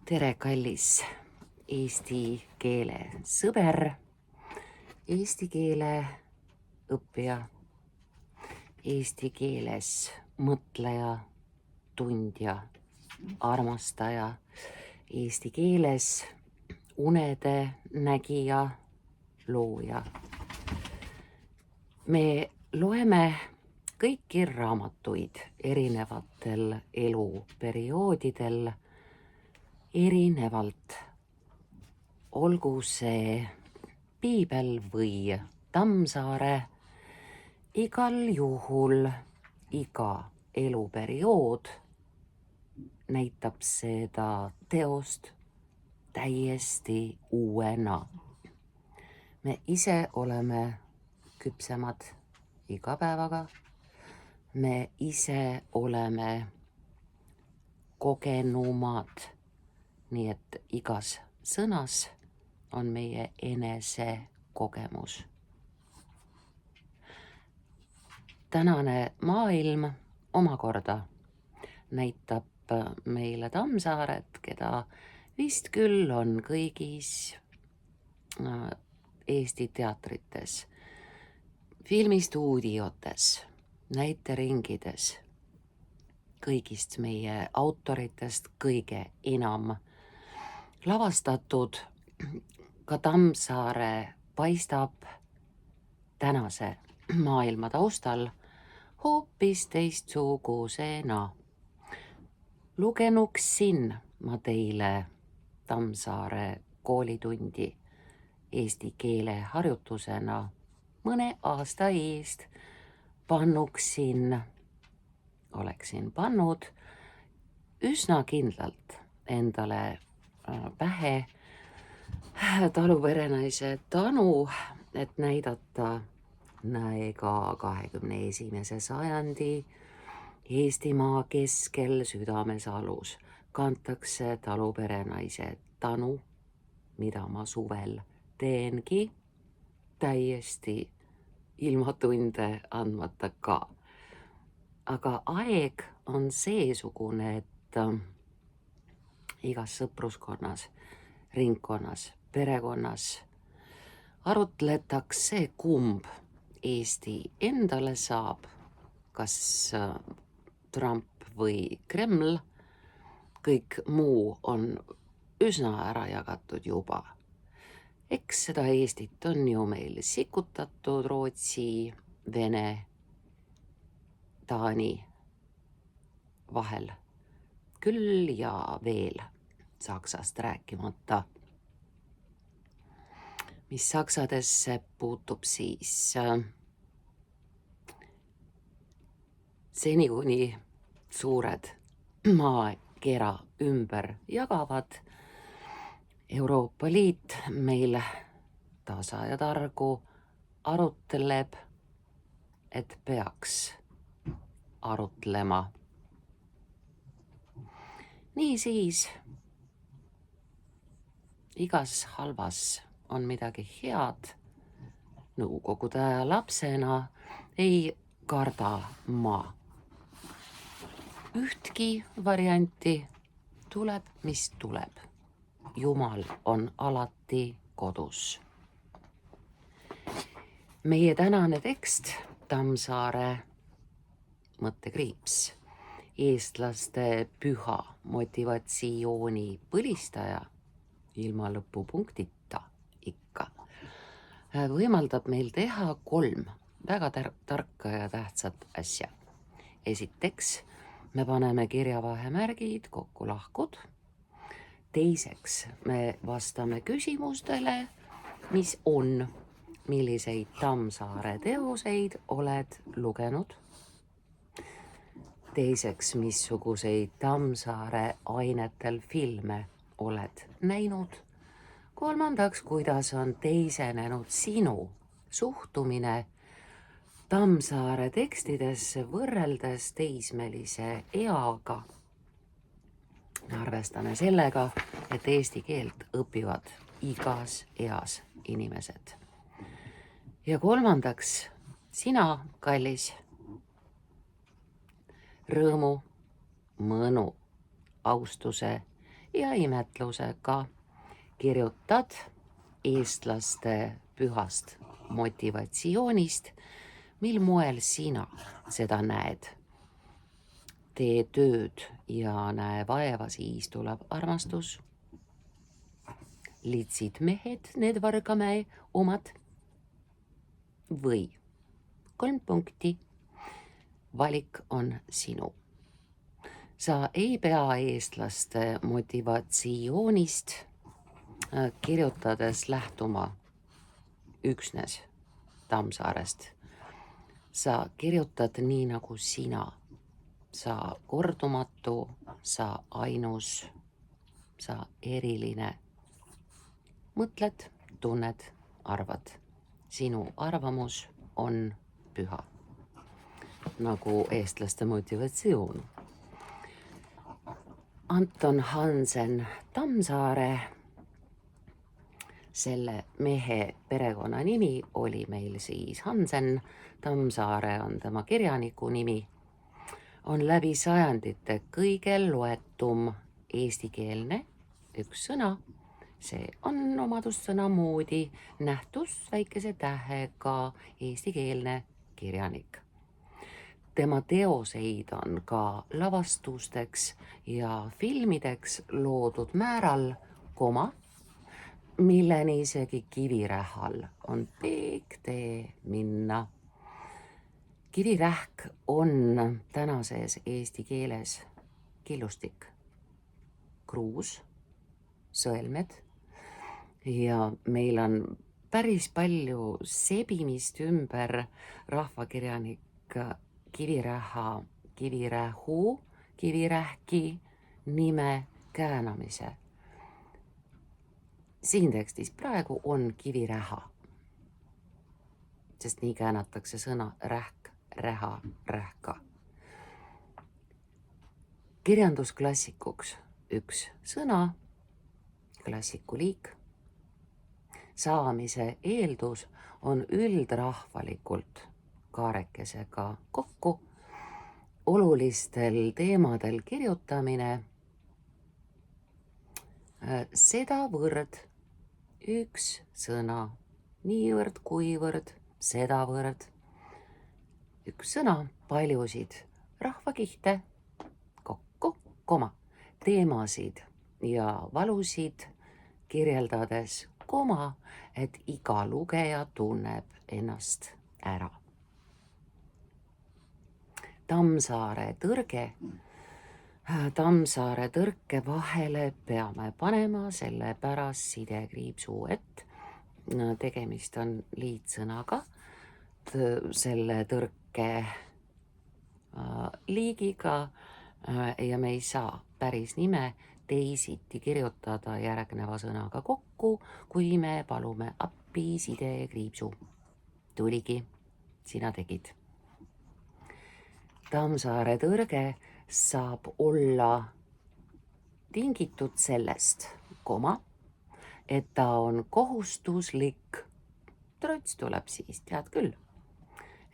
tere, kallis eesti keele sõber, eesti keele õppija, eesti keeles mõtleja, tundja, armastaja, eesti keeles unede nägija, looja. Me loeme kõiki raamatuid erinevatel eluperioodidel erinevalt. Olgu see piibel või Tammsaare, igal juhul iga eluperiood näitab seda teost täiesti uuena. Me ise oleme küpsemad iga päevaga. Me ise oleme kogenumad, nii et igas sõnas on meie enese kogemus. Tänane maailm omakorda näitab meile Tammsaaret, keda vist küll on kõigis Eesti teatrites, filmistuudiotes, näiteringides, kõigist meie autoritest kõige enam lavastatud. Ka Tammsaare paistab tänase maailma taustal hoopis teistsugusena. Lugenuksin ma teile Tammsaare koolitundi eesti keele harjutusena mõne aasta eest, oleksin pannud üsna kindlalt endale pähe taluperenaise Tanu, et näidata näega 21. sajandi Eestimaa keskel südamesalus kantakse taluperenaise Tanu, mida ma suvel teengi täiesti ilma tunde andmata ka. Aga aeg on seesugune, et igas sõpruskonnas, ringkonnas, perekonnas arutletakse, kumb Eesti endale saab, kas Trump või Kreml. Kõik muu on üsna ära jagatud juba. Eks seda Eestit on ju meil sikutatud Rootsi, Vene, Taani vahel küll ja veel Saksast rääkimata. Mis saksadesse puutub, siis seni kuni suured maakera ümber jagavad, Euroopa Liit meil tasa ja targu arutleb, et peaks arutlema. Niisiis, igas halvas on midagi head. Nõukogude aja lapsena ei karda ma ühtki varianti, tuleb, mis tuleb. Jumal on alati kodus. Meie tänane tekst, Tammsaare mõttekriips, eestlaste püha motivatsiooni põlistaja, ilma lõpupunktita ikka, võimaldab meil teha 3 väga tarka ja tähtsat asja. Esiteks, me paneme kirjavahemärgid kokku-lahkud. Teiseks, me vastame küsimustele, mis on, milliseid Tammsaare teoseid oled lugenud. Teiseks, missuguseid Tammsaare ainetel filme oled näinud. Kolmandaks, kuidas on teisenenud sinu suhtumine Tammsaare tekstidesse võrreldes teismelise eaga. Arvestame sellega, et eesti keelt õpivad igas eas inimesed. Ja kolmandaks, sina, kallis, rõõmu, mõnu, austuse ja imetlusega kirjutad eestlaste pühast motivatsioonist, mil moel sina seda näed. Tee tööd ja näe vaeva, siis tuleb armastus. Litsid mehed, need Vargamäe omad. Või 3 punkti. Valik on sinu. Sa ei pea eestlaste motivatsioonist kirjutades lähtuma üksnes Tammsaarest. Sa kirjutad nii nagu sina. Sa kordumatu, sa ainus, sa eriline. Mõtled, tunned, arvad. Sinu arvamus on püha. Nagu eestlaste motivatsioon. Anton Hansen Tammsaare, selle mehe perekonnanimi oli meil siis Hansen, Tammsaare on tema kirjaniku nimi, on läbi sajandite kõige loetum eestikeelne üks sõna. See on omadussõna moodi nähtus väikese tähega eestikeelne kirjanik. Tema teoseid on ka lavastusteks ja filmideks loodud määral, milleni isegi Kivirähal on pikk tee minna. Kivirähk on tänases eesti keeles killustik, kruus, sõelmed ja meil on päris palju sebimist ümber rahvakirjanik Kiviräha, Kivirähu, Kivirähki nime käänamise. Siin tekstis praegu on Kiviräha, sest nii käänatakse sõna rähk, räha, rähka. Kirjandusklassikuks üks sõna, klassikuliik. Saamise eeldus on üldrahvalikult kaarekesega kokku olulistel teemadel kirjutamine, sedavõrd üks sõna, niivõrd, kuivõrd, sedavõrd üks sõna, paljusid rahvakihte kokku, teemasid ja valusid kirjeldades, et iga lugeja tunneb ennast ära. Tammsaare tõrke vahele peame panema sellepärast sidekriipsu, et tegemist on liitsõnaga, selle tõrke liigiga ja me ei saa päris nime teisiti kirjutada järgneva sõnaga kokku, kui me palume appi sidekriipsu. Tuligi, sina tegid. Tammsaare tõrge saab olla tingitud sellest, et ta on kohustuslik. Trots tuleb siis, tead küll,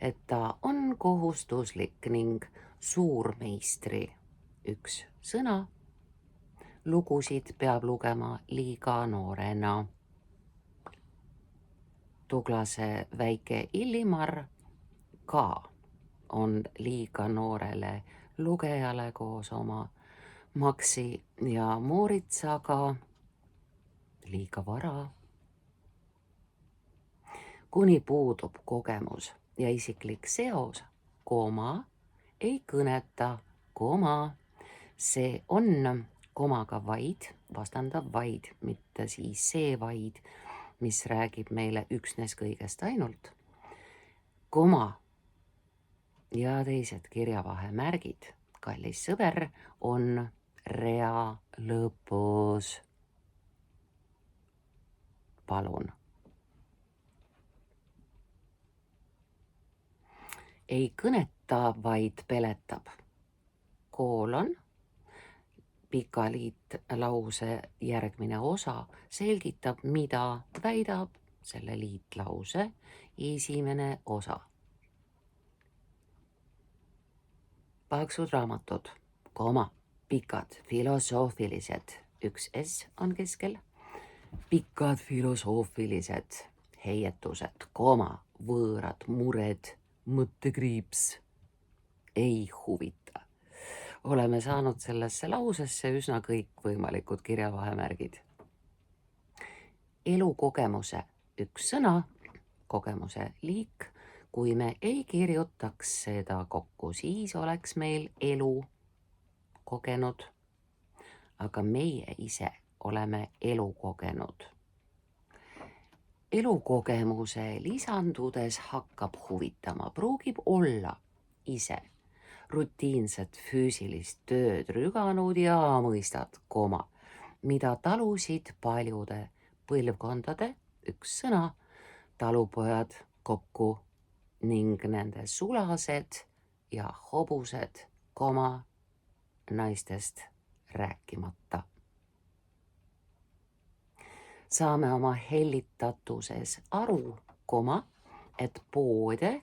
et ta on kohustuslik ning suurmeistri üks sõna. Lugusid peab lugema liiga noorena. Tuglase väike Illimar ka on liiga noorele lugejale koos oma Maxi ja Mooritsaga liiga vara. Kuni puudub kogemus ja isiklik seos, ei kõneta, see on komaga vaid, vastandav vaid, mitte siis see vaid, mis räägib meile üksnes kõigest ainult. Ja teised kirjavahemärgid, kallis sõber, on rea lõpus. Palun. Ei kõneta, vaid peletab. Pika liitlause järgmine osa selgitab, mida väidab selle liitlause esimene osa. Paksud raamatud, pikad, filosoofilised, üks S on keskel. Pikad filosoofilised heietused, võõrad mured, mõttekriips ei huvita. Oleme saanud sellesse lausesse üsna kõikvõimalikud kirjavahemärgid. Elukogemuse üks sõna, kogemuse liik. Kui me ei kirjutaks seda kokku, siis oleks meil elu kogenud. Aga meie ise oleme elu kogenud. Elukogemuse lisandudes hakkab huvitama, pruugib olla ise rutiinset füüsilist tööd rüganud ja mõistad, mida talusid paljude põlvkondade, üks sõna, talupojad kokku ning nende sulased ja hobused, naistest rääkimata. Saame oma hellitatuses aru, et poode,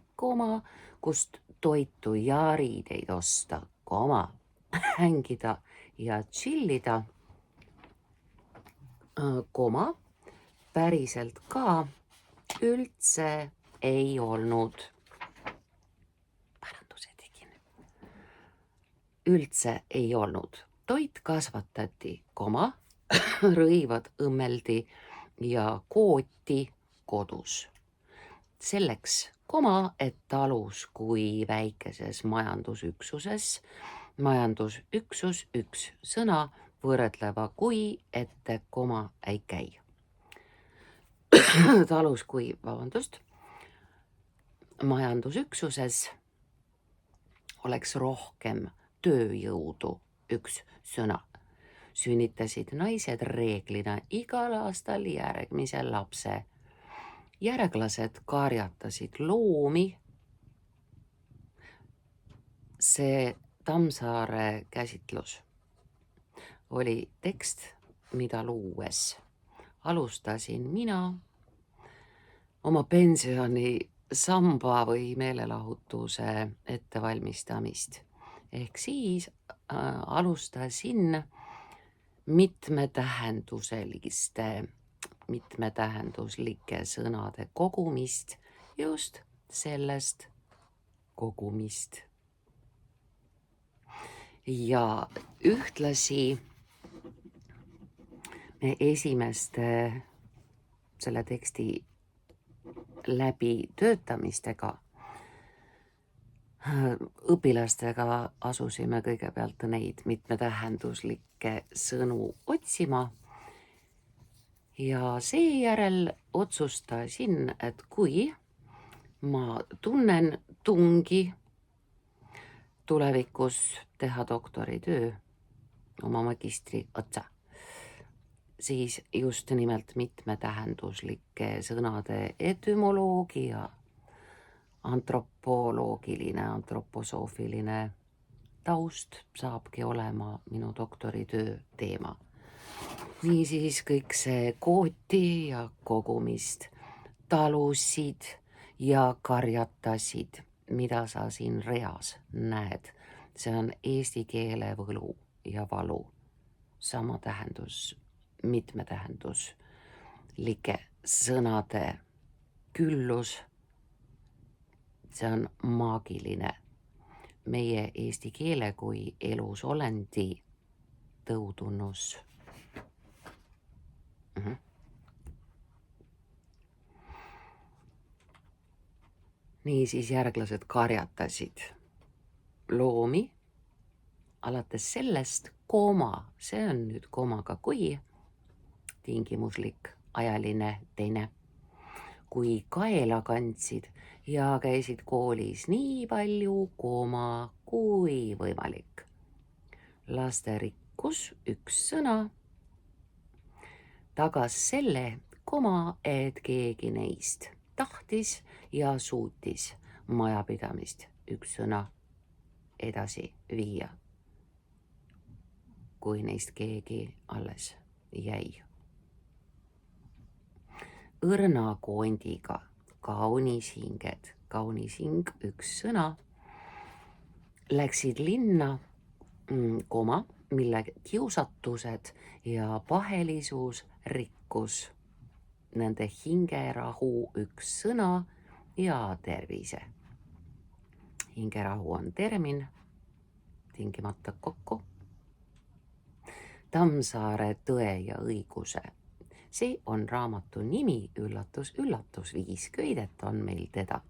kust toitu ja riideid osta, hängida ja chillida, päriselt ka üldse ei olnud. Üldse ei olnud. Toit kasvatati, rõivad õmmeldi ja kooti kodus. Selleks, et talus kui väikeses majandusüksuses, majandusüksus üks sõna võrdleva kui ette ei käi. Talus kui, majandusüksuses oleks rohkem tööjõudu üks sõna. Sünnitasid naised reeglina igal aastal järgmise lapse. Järglased karjatasid loomi. See Tammsaare käsitlus oli tekst, mida luues alustasin mina oma pensioni samba või meelelahutuse ettevalmistamist. Ehk siis alustasin mitmetähenduslike sõnade kogumist, just sellest kogumist. Ja ühtlasi me esimeste selle teksti läbi töötamistega õpilastega asusime kõigepealt neid mitmetähenduslikke sõnu otsima ja seejärel otsustasin, et kui ma tunnen tungi tulevikus teha doktoritöö oma magistri otsa, siis just nimelt mitmetähenduslike sõnade etümoloogia, antroposoofiline taust saabki olema minu doktoritöö teema. Niisiis kõik see kooti ja kogumist, talusid ja karjatasid, mida sa siin reas näed, see on eesti keele võlu ja valu. Sama tähendus, mitmetähenduslike sõnade küllus. See on maagiline. Meie eesti keele kui elusolendi tõudunnus. Niisiis järglased karjatasid loomi alates sellest, see on nüüd komaga kui tingimuslik ajaline teine. Kui kaela kandsid ja käisid koolis nii palju, kui võimalik. Lasterikkus üks sõna tagas selle, et keegi neist tahtis ja suutis majapidamist üks sõna edasi viia, kui neist keegi alles jäi. Õrna koondiga kaunis hinged, kaunis hing üks sõna, läksid linna, mille kiusatused ja pahelisus rikkus nende hingerahu üks sõna ja tervise. Hingerahu on termin, tingimata kokku. Tammsaare Tõe ja õiguse. See on raamatu nimi, üllatus, üllatus, 5 köidet on meil teda.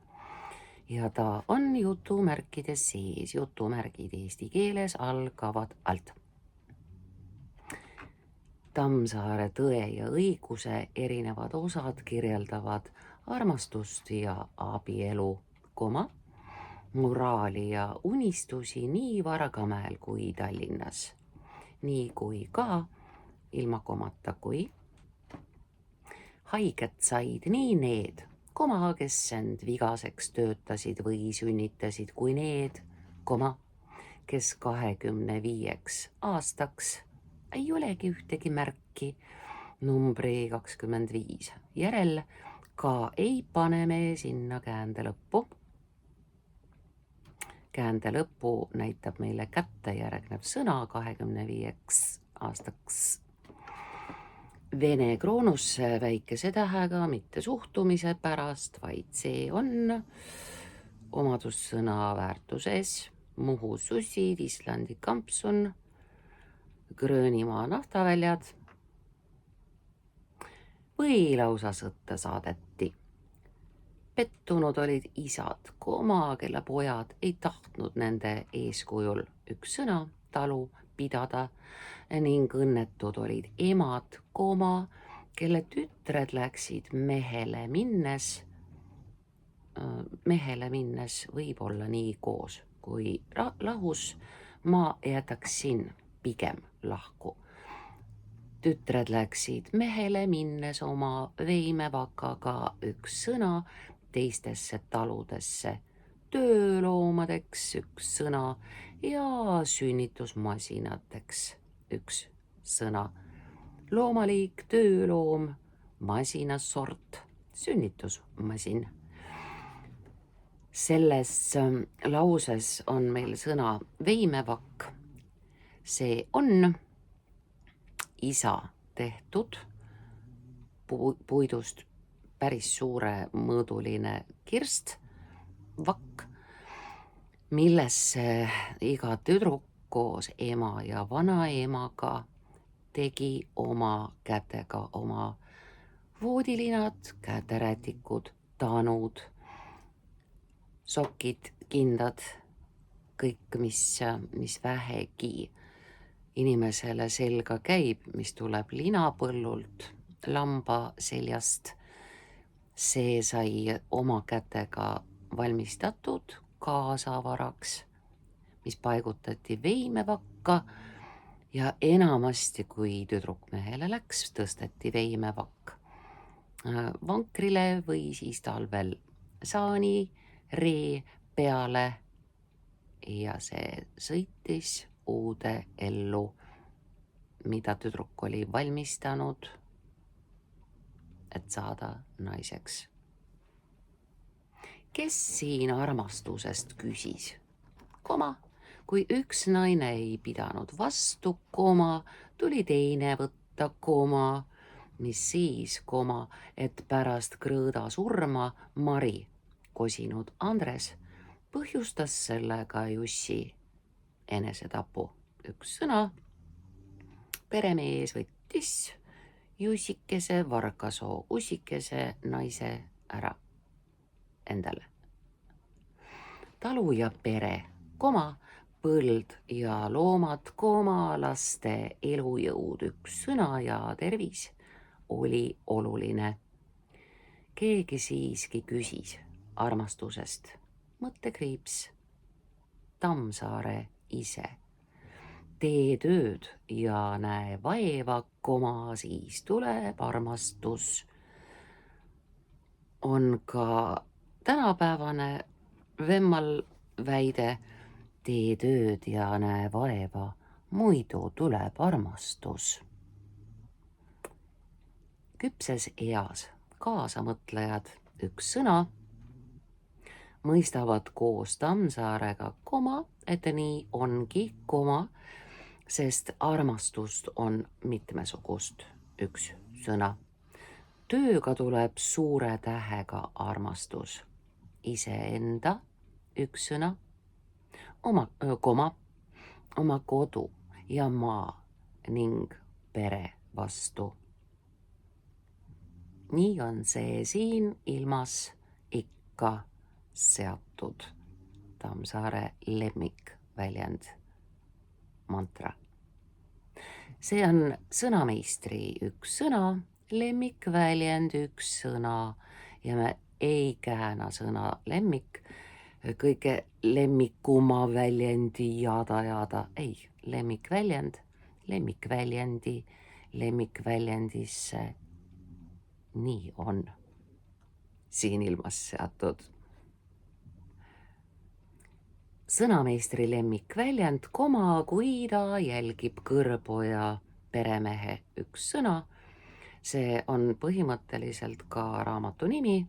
Ja ta on jutumärkides sees, jutumärgid eesti keeles algavad alt. Tammsaare Tõe ja õiguse erinevad osad kirjeldavad armastust ja abielu, moraali ja unistusi nii Vargamäel kui Tallinnas, nii kui ka ilma komata kui. Haiget said nii need, kes end vigaseks töötasid või sünnitasid, kui need, kes 25 aastaks ei olegi ühtegi märki numbri 25 järel, ka ei pane me sinna käände lõppu. Käände lõppu näitab meile kätte järgnev sõna 25 aastaks. Vene kroonusse väikese tähega, mitte suhtumise pärast, vaid see on omadussõna väärtuses. Muhu sussid, Islandi kampsun, Gröönimaa naftaväljad või lausa sõtta saadeti. Pettunud olid isad, kelle pojad ei tahtnud nende eeskujul üks sõna talu pidada ning õnnetud olid emad, kelle tütred läksid mehele minnes võib-olla nii koos kui lahus, ma jätaksin pigem lahku. Tütred läksid mehele minnes oma veimevakaga üks sõna teistesse taludesse, tööloomadeks üks sõna ja sünnitusmasinateks üks sõna. Loomaliik, tööloom, masinasort, sünnitusmasin. Selles lauses on meil sõna veimevakk. See on isa tehtud puidust päris suure mõõduline kirst, vakk, millesse iga tüdruk koos ema ja vanaemaga tegi oma kätega oma voodilinad, käterätikud, tanud, sokid, kindad, kõik, mis vähegi inimesele selga käib, mis tuleb linapõllult, lamba seljast, see sai oma kätega valmistatud kaasavaraks, mis paigutati veimevakka ja enamasti, kui tüdruk mehele läks, tõsteti veimevakk vankrile või siis talvel saani ree peale ja see sõitis uude ellu, mida tüdruk oli valmistanud, et saada naiseks. Kes siin armastusest küsis? Kui üks naine ei pidanud vastu, tuli teine võtta, mis siis, et pärast Krõõda surma Mari kosinud Andres põhjustas sellega Jussi enesetapu. Üks sõna, peremees võttis Jussikese, Vargasoo ussikese naise ära endale. Talu ja pere, põld ja loomad, laste elujõud, üks sõna ja tervis oli oluline. Keegi siiski küsis armastusest, mõttekriips, Tammsaare ise. Tee tööd ja näe vaeva, siis tuleb armastus. On ka tänapäevane vemmal väide, tee tööd ja näe vaeva, muidu tuleb armastus. Küpses eas kaasamõtlejad, üks sõna, mõistavad koos Tammsaarega, et nii ongi, sest armastust on mitmesugust, üks sõna. Tööga tuleb suure tähega armastus. Iseenda, üks sõna, oma kodu ja maa ning pere vastu. Nii on see siin ilmas ikka seatud. Tammsaare lemmikväljend, mantra. See on sõnameistri üks sõna, lemmikväljend üks sõna ja me ei kääna sõna lemmik kõige lemmikuma väljendi jada. Ei, lemmikväljend, lemmikväljendi, lemmikväljendisse. Nii on siin ilmas seatud. Sõnameistri lemmikväljend, kui ta jälgib kõrboja peremehe üks sõna. See on põhimõtteliselt ka raamatu nimi,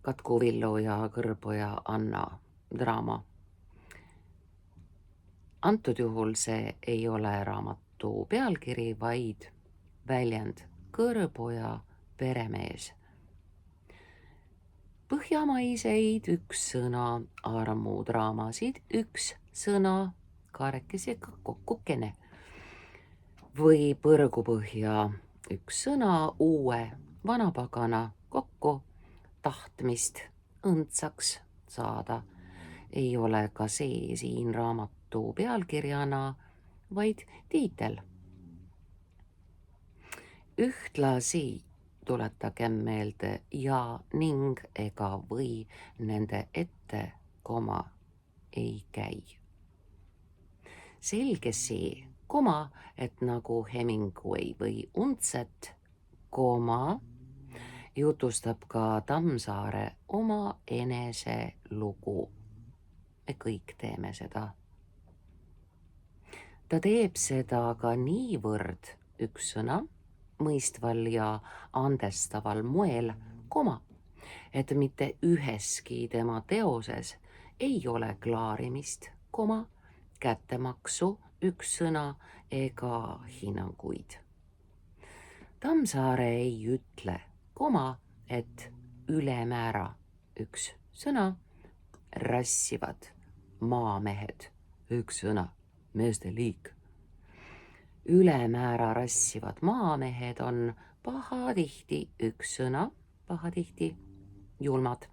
Katku Villu ja kõrboja Anna draama. Antud juhul see ei ole raamatu pealkiri, vaid väljend kõrboja peremees. Põhjamaiseid üks sõna, armudraamasid üks sõna, kaarekesega kokkukene. Või põrgupõhja üks sõna, uue vanapagana kokku, tahtmist õndsaks saada. Ei ole ka see siin raamatu pealkirjana, vaid tiitel. Ühtlasi tuletagem meelde ja ning ega või nende ette, ei käi. Selge see, et nagu Hemingway või Untset, jutustab ka Tammsaare oma enese lugu. Me kõik teeme seda. Ta teeb seda ka niivõrd üks sõna, mõistval ja andestaval moel, et mitte üheski tema teoses ei ole klaarimist, kättemaksu üks sõna ega hinnanguid. Tammsaare ei ütle, et ülemäära üks sõna, rassivad maamehed, üks sõna, meeste liik. Ülemäära rassivad maamehed on pahatihti üks sõna, pahatihti julmad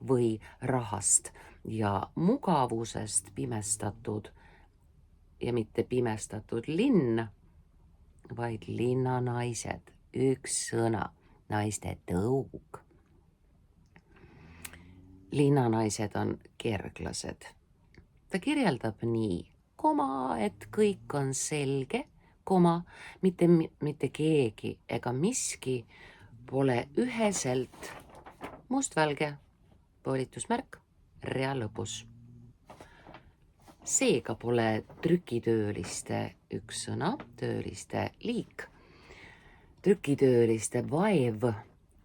või rahast ja mugavusest pimestatud ja mitte pimestatud linn, vaid linnanaised, üks sõna, naiste tõug. Linnanaised on kerglased. Ta kirjeldab nii, et kõik on selge, mitte keegi ega miski pole üheselt mustvalge, poolitusmärk, rea lõpus. Seega pole trükitööliste üks sõna, tööliste liik. Trükitööliste vaev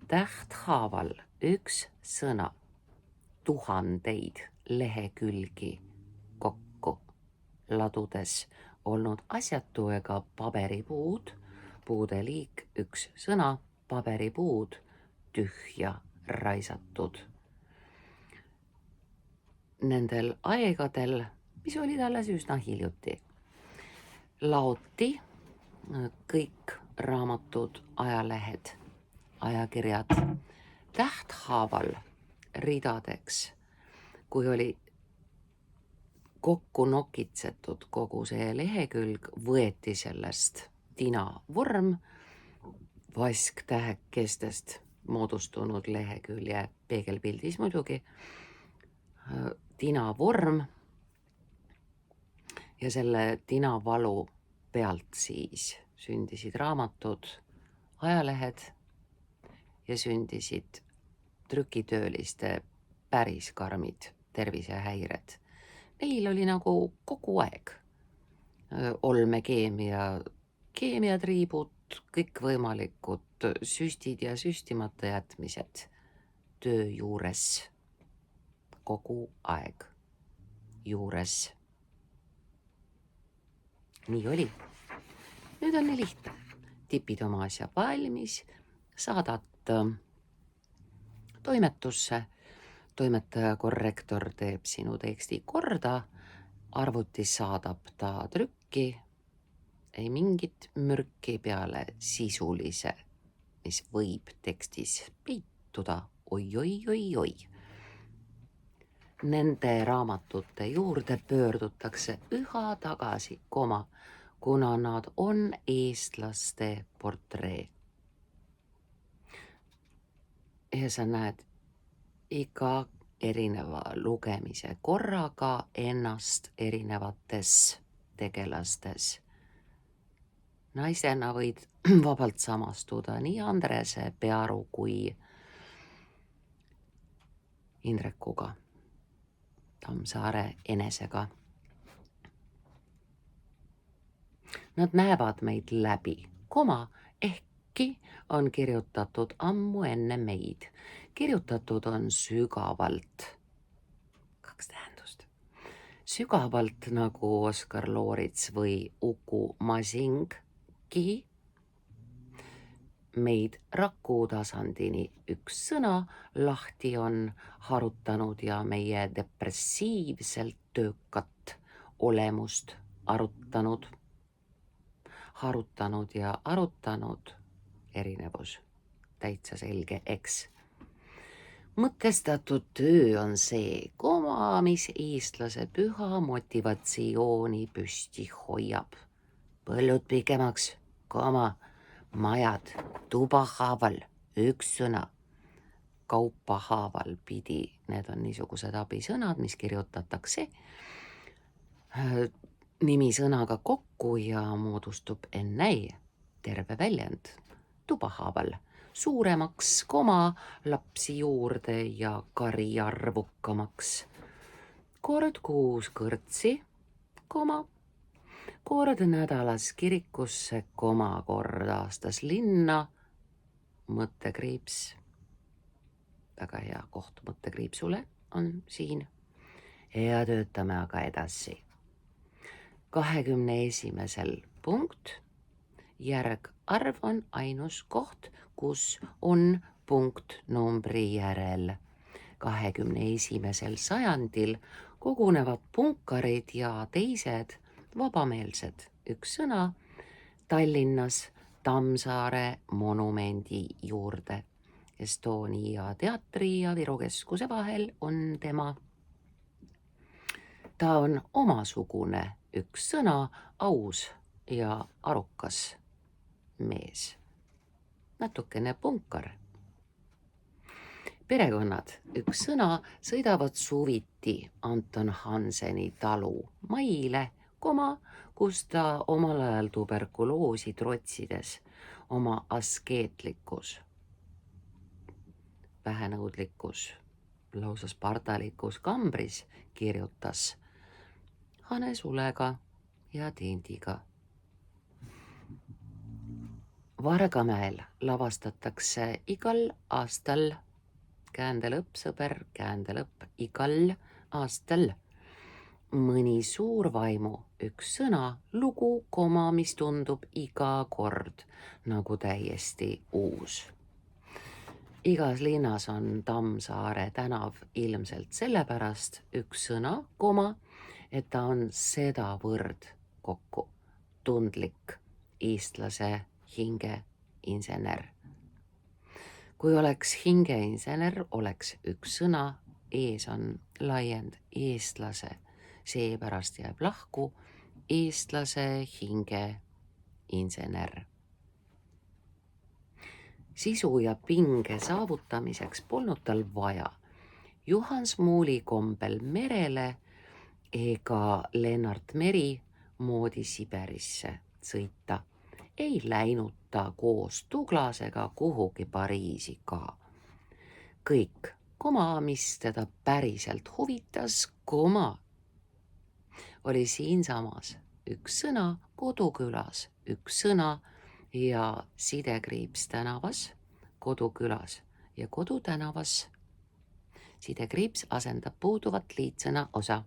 tähthaaval üks sõna, tuhandeid lehekülgi kokku ladudes olnud asjatu ega paberipuud, puude liik üks sõna, paberipuud tühja raisatud. Nendel aegadel, mis olid alles üsna hiljuti, laoti kõik raamatud, ajalehed, ajakirjad tähthaaval ridadeks, kui oli kokku nokitsetud kogu see lehekülg, võeti sellest tinavorm, vasktähekestest moodustunud lehekülje peegelpildis muidugi, tinavorm ja selle tinavalu pealt siis sündisid raamatud, ajalehed ja sündisid trükitööliste päris karmid tervisehäired. Neil oli nagu kogu aeg olmekeemia, keemiatriibud, kõikvõimalikud süstid ja süstimata jätmised töö juures, kogu aeg juures. nii oli. Nüüd on nii lihtne. Tipid oma asja valmis, saadad toimetusse, toimetaja korrektor teeb sinu teksti korda, arvutis saadab ta trükki, ei mingit mürki peale sisulise, mis võib tekstis peituda, oi. Nende raamatute juurde pöördutakse üha tagasi, kuna nad on eestlaste portree. Ja sa näed iga erineva lugemise korraga ennast erinevates tegelastes. Naisena võid vabalt samastuda nii Andrese, Pearu kui Indrekuga, Tammsaare enesega. Nad näevad meid läbi, ehkki on kirjutatud ammu enne meid. Kirjutatud on sügavalt. 2 tähendust. Sügavalt nagu Oskar Loorits või Uku Masingki. Meid raku tasandini üks sõna lahti on harutanud ja meie depressiivselt töökat olemust arutanud. Harutanud ja arutanud, erinevus täitsa selge, eks. Mõtestatud töö on see, mis eestlase püha motivatsiooni püsti hoiab. Põllud pikemaks, majad tuba haaval, üks sõna. Kaupa haaval pidi, need on niisugused abisõnad, mis kirjutatakse nimisõnaga kokku ja moodustub ennäi terve väljend tuba haaval. Suuremaks, lapsi juurde ja kari arvukamaks. Kord kuus kõrtsi, kord nädalas kirikusse, kord aastas linna, mõttekriips. Väga hea koht mõttekriipsule on siin. Ja töötame aga edasi. 21. punkt. Järgarv on ainus koht, kus on punkt numbri järel. 21. sajandil kogunevad punkarid ja teised vabameelsed, üks sõna, Tallinnas Tammsaare monumendi juurde. Estonia teatri ja Viru Keskuse vahel on tema. Ta on omasugune, üks sõna, aus ja arukas mees. Natukene punkar. Perekonnad, üks sõna, sõidavad suviti Anton Hanseni talu maile, kus ta omal ajal tuberkuloosi trotsides oma askeetlikkus, vähenõudlikkus, lausa spartalikus kambris kirjutas hanesulega ja tindiga. Vargamäel lavastatakse igal aastal, käändelõpp, sõber, käändelõpp, igal aastal mõni suurvaimu, üks sõna, lugu, mis tundub iga kord nagu täiesti uus. Igas linnas on Tammsaare tänav ilmselt sellepärast üks sõna, et ta on sedavõrd kokku tundlik eestlase hingeinsener. Kui oleks hingeinsener, oleks üks sõna, ees on laiend eestlase, seepärast jääb lahku eestlase hingeinsener. Sisu ja pinge saavutamiseks polnud tal vaja Juhan Smuuli kombel merele ega Lennart Meri moodi Siberisse sõita. Ei läinud ta koos Douglasega kuhugi Pariisi ka. Kõik, mis teda päriselt huvitas, oli siinsamas üks sõna, Kodukülas üks sõna ja sidekriips tänavas, Kodukülas ja Kodutänavas. Sidekriips asendab puuduvat liitsõna osa.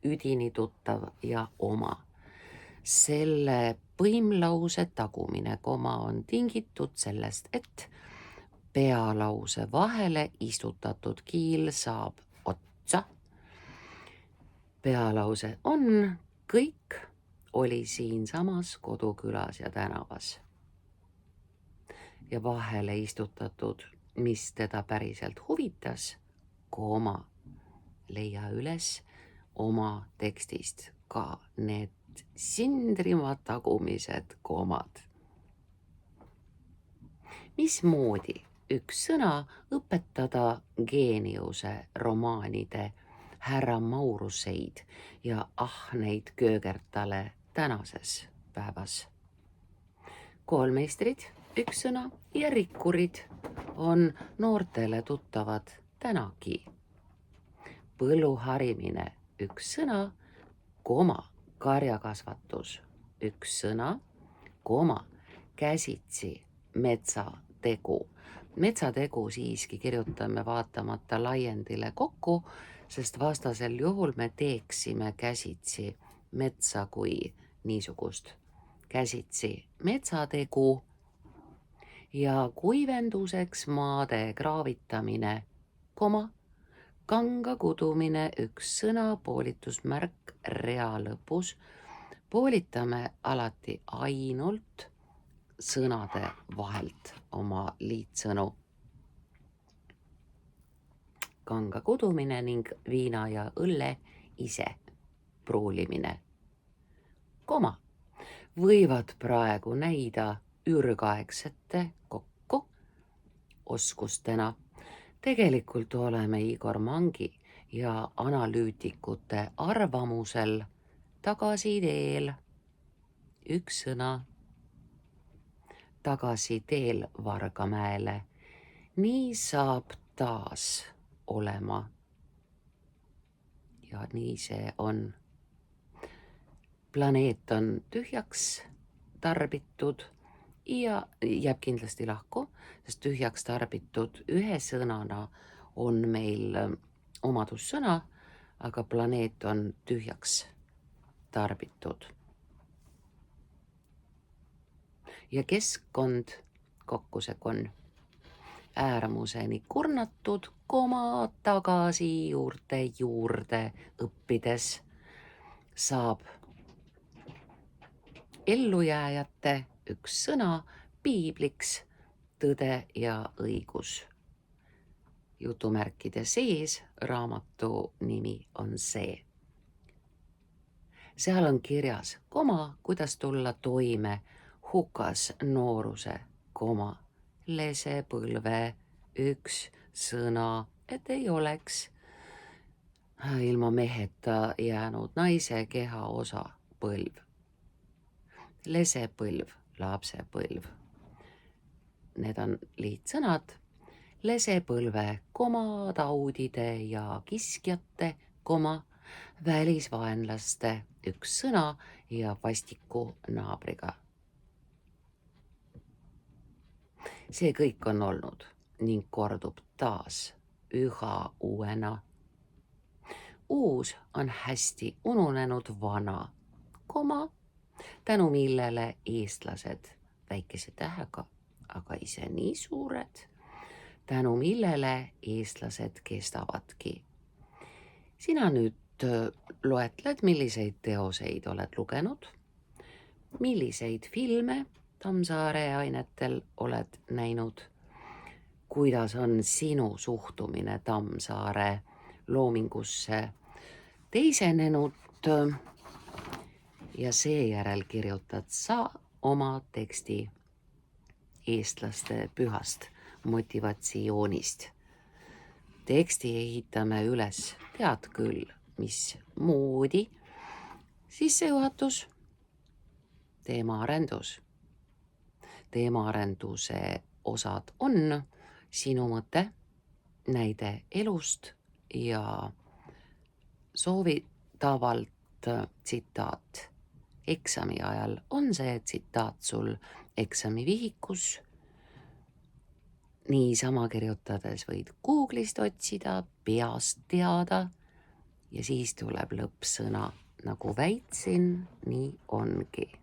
Üdini tuttav ja oma. Selle põimlause tagumine koma on tingitud sellest, et pealause vahele istutatud kiil saab otsa. Pealause on kõik oli siinsamas kodukülas ja tänavas. Ja vahele istutatud, mis teda päriselt huvitas, koma, leia üles oma tekstist ka need sindrima tagumised komad. Mismoodi üks sõna õpetada geeniuse romaanide härra Mauruseid ja ahneid köögertale tänases päevas? Koolmeistrid, üks sõna, ja rikkurid on noortele tuttavad tänagi. Põlluharimine, üks sõna, koma, karjakasvatus, üks sõna, koma, käsitsi, metsategu. Metsategu siiski kirjutame vaatamata laiendile kokku, sest vastasel juhul me teeksime käsitsi metsa kui niisugust. Käsitsi metsategu ja kuivenduseks maade kraavitamine, koma, kanga kudumine, üks sõna, poolitusmärk rea lõpus. Poolitame alati ainult sõnade vahelt oma liitsõnu. Kanga kudumine ning viina ja õlle ise pruulimine, koma, võivad praegu näida ürgaegsete kokku oskustena. Tegelikult oleme Igor Mangi ja analüütikute arvamusel tagasiteel, üks sõna, tagasiteel Vargamäele. Nii saab taas olema. Ja nii see on. Planeet on tühjaks tarbitud ja jääb kindlasti lahku, sest tühjaks tarbitud ühe sõnana on meil omadussõna, aga planeet on tühjaks tarbitud. Ja keskkond, kokkusek on äärmuseni kurnatud, koma, tagasi juurde õppides saab ellujääjate, üks sõna, piibliks, tõde ja õigus. Jutumärkide sees raamatu nimi on see. Seal on kirjas, koma, kuidas tulla toime hukas nooruse, koma, lesepõlve, üks sõna, et ei oleks ilma meheta jäänud naise kehaosa, põlv. Lesepõlv, lapsepõlv. Need on liitsõnad. Lesepõlve, koma, taudide ja kiskjate, koma, välisvaenlaste, üks sõna ja vastiku naabriga. See kõik on olnud ning kordub taas üha uuena. Uus on hästi ununenud vana, koma, tänu millele eestlased väikese tähega, aga ise nii suured, tänu millele eestlased kestavadki. Sina nüüd loetled, milliseid teoseid oled lugenud, milliseid filme Tammsaare ainetel oled näinud, kuidas on sinu suhtumine Tammsaare loomingusse teisenenud ja seejärel kirjutad sa oma teksti eestlaste pühast motivatsioonist. Teksti ehitame üles, tead küll, mismoodi. Sissejuhatus, teemaarendus. Teemaarenduse osad on sinu mõte, näide elust ja soovitavalt tsitaat. Eksami ajal on see tsitaat sul eksamivihikus. Niisama kirjutades võid Google'ist otsida, peast teada ja siis tuleb lõppsõna nagu väitsin, nii ongi.